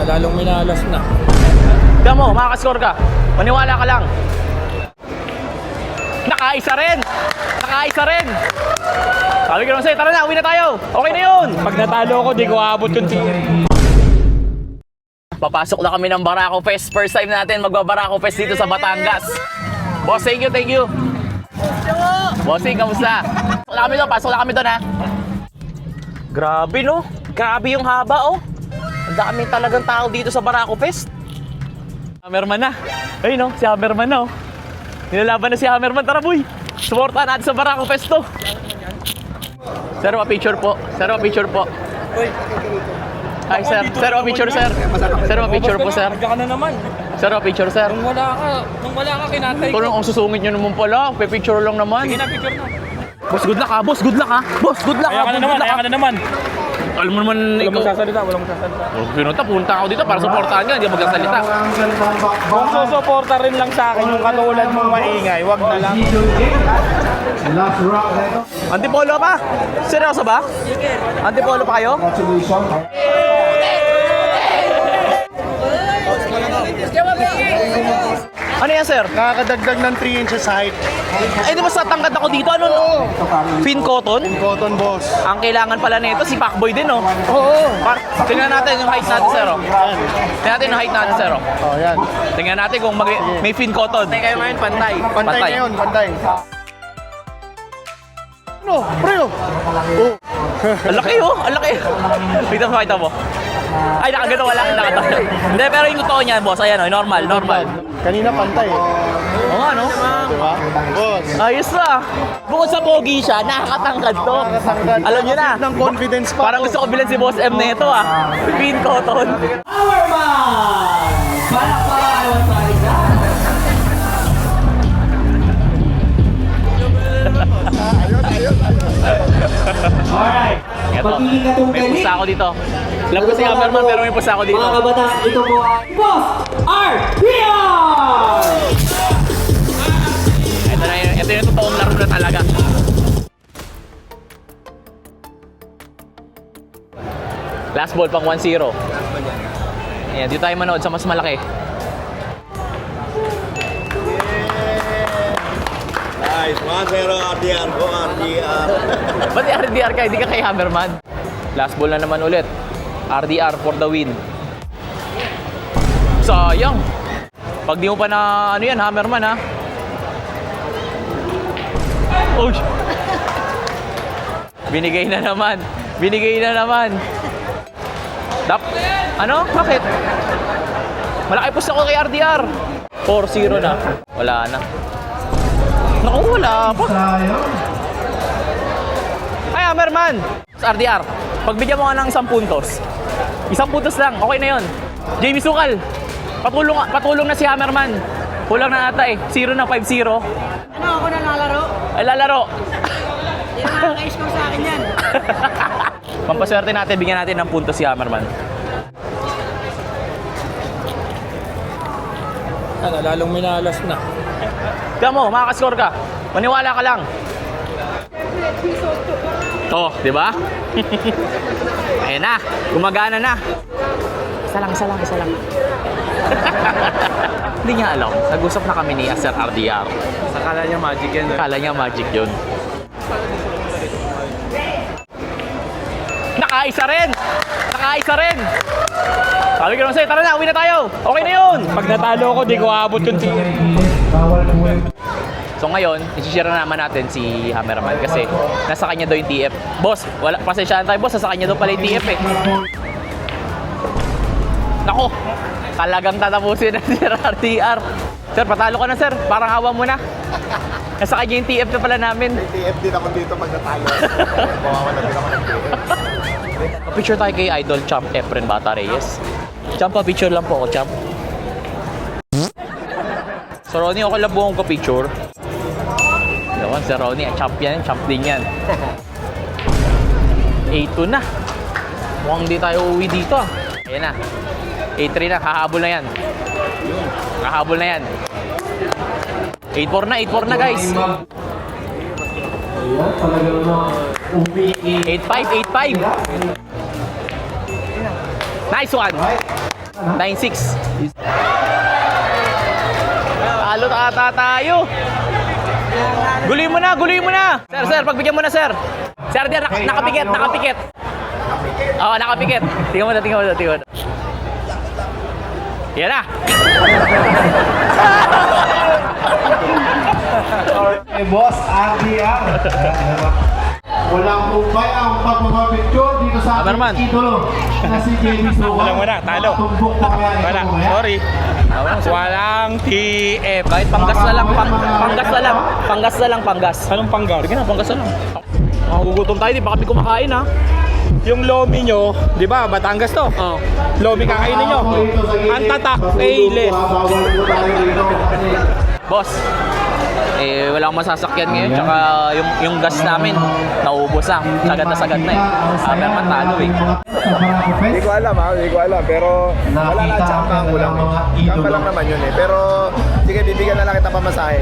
Lalong minalas na. Tignan mo, makakascore ka. Maniwala ka lang. Nakaisa rin! Nakaisa rin! Sabi ko naman sa'yo, tara na, uwi na tayo! Okay na yun! Pag natalo ako, di ko aabot yung Papasok na kami ng Barako Fest. First time natin magbabarako Fest dito sa Batangas. Boss, thank you, thank you. Bossing, kamusta? Pasok na kami doon ha. Grabe no? Grabe yung haba oh. Ang dami talagang tao dito sa Barako Fest. Hammerman na. Ayun no, si Hammerman na oh. Nilalaban na si Hammerman. Tara boy, supportahan natin sa Barako Fest to. Sir, pa-picture po. Sir, pa-picture po. Hi sir. Sir, pa-picture sir. Sir, pa-picture po sir. Nandiyan ka na naman. Sir, pa-picture sir. Nung wala ka, kinatay ko. Kung ang susungit nyo naman pala, pa-picture lang naman. Sige na, picture na. Boss, good luck ha. Boss, good luck ha. Boss, good luck ha. Ayan ka na naman. Alam mo naman Walang ikaw. magsasalita. Pinunta, punta ako dito para supportahan ka. Hindi ako magsasalita. Kung susuporta rin lang sa akin yung katulad mong maingay, wag na lang. Antipolo pa? Seryoso ba? Antipolo pa kayo? Ano yan sir? Nakakadagdag ng 3 inches height. Ay di ba sa tangkad ako dito? Ano? Fin cotton? Cotton boss. Ang kailangan pala nito si Pacboy din oh. Oo. Tingnan natin yung height natin sir oh. Tingnan natin yung height natin sir oh. Oh, yan. Tingnan natin kung may fin cotton. Pantay kayo ngayon, pantay. Pantay ngayon, pantay. Ano? Pre, oh. Oh. Ang laki oh, ang laki. Kita mo. Ay, nakagano wala, nakatayo. Hindi, pero yung totoo niyan, boss, ayan oh, normal. Kanina pantay eh. Oo nga, no? Diba? Boss. Ayos na. Bukod sa pogi siya, nakakatangkad to. Nakakatangkad. Alam niyo na. Ng confidence pa. Parang gusto ko bilan si Boss M na ito ah. Pin cotton. Powerman! Palakpakan! Alright. Ito, may pusa ako dito. Alam ko si Hammerman pero may pusa ako dito. Mga kabataan, ito po ay Boss RPR! Ito yung totoong laro na talaga. Last ball pang 1-0. Ayan, dito tayo manood sa mas malaki. Nice. 1-0 RDR. Go RDR. Ba't RDR ka? Hindi ka kay Hammerman. Last ball na naman ulit. RDR for the win. Sayang. Pag di mo pa na ano yan, Hammerman ha. Oh. Binigay na naman. Ano? Bakit? Malaki push ako kay RDR. 4-0 na. Wala na. Naku, wala pa. Ay, Hammerman! Sa RDR, pagbigyan mo nga ng 10 puntos. 1 puntos lang, okay na yun. Jamie Sukal, patulong na si Hammerman. Kulang na ata eh. 0 na, 5-0. Ano, ako na lalaro? Ay, lalaro. Yan ang nakaka-score sa akin yan. Pampaswerte natin, bigyan natin ng puntos si Hammerman. Lalong minalas na. Tignan mo, makakascore ka. Maniwala ka lang. Oh, di ba? Ayan na, gumagana na. Isa lang. Hindi niya alam. Nag-usap na kami ni Sir RDR. Akala niya magic yan. Akala niya magic yun. Nakaisa rin! Sabi ko naman sa'yo, tara na, uwi na tayo! Okay na yun! Pag natalo ako, di ko aabot yung So ngayon, isi-share na naman natin si Hammerman kasi nasa kanya daw yung TF. Boss, pasensyahan tayo boss, nasa kanya daw pala yung TF eh. Nako, talagang tatapusin na si RDR. Sir, patalo ka na sir, parang hawa mo na. Nasa kanya yung TF na pala namin. TF din ako dito pag natalo. Mawawala din ako ng TF. Picture tayo kay Idol Champ Efren Bata Reyes. Champ, picture lang po ako, Champ. So Ronnie, ako lang buong ko picture. Doon, si Ronnie, champ din yan. 8-2 na. Mukhang di tayo uwi dito ah. Ayan na. 8-3 na, hahabol na yan. 8-4 na guys. 8-5. Nice one. 9-6. Talo na ata tayo. Guloy mo na, guloy mo na. Sir, pagbigyan mo na, sir. Sir, diyan, nakapikit. Oo, nakapikit. Tingnan mo na. Yan na. Boss RDR. Walang kumpay ang pagpapapicture dito sa Cameraman. ating idolo na si Jamie Soka. Alam mo na, talo. Tumbok pa kaya ito Wala, mamaya. sorry. Walang TF. Kahit panggas na lang. Anong panggas? Sige na, panggas na lang. Magugutom tayo, di ba kami kumakain ha? Yung lomi nyo, di ba, Batangas to? Oo. Lomi kakainin nyo. Ang tatak, payless. Bawal po tayo dito kasi Boss, wala akong masasakyan ngayon, tsaka yung gas namin, naubos na. Sagad na eh. Pero talo eh. Hindi Hindi ko alam, pero wala na tsamba ko lang. Tsamba lang naman yun eh. Pero sige, bibigyan na lang kita pamasahe.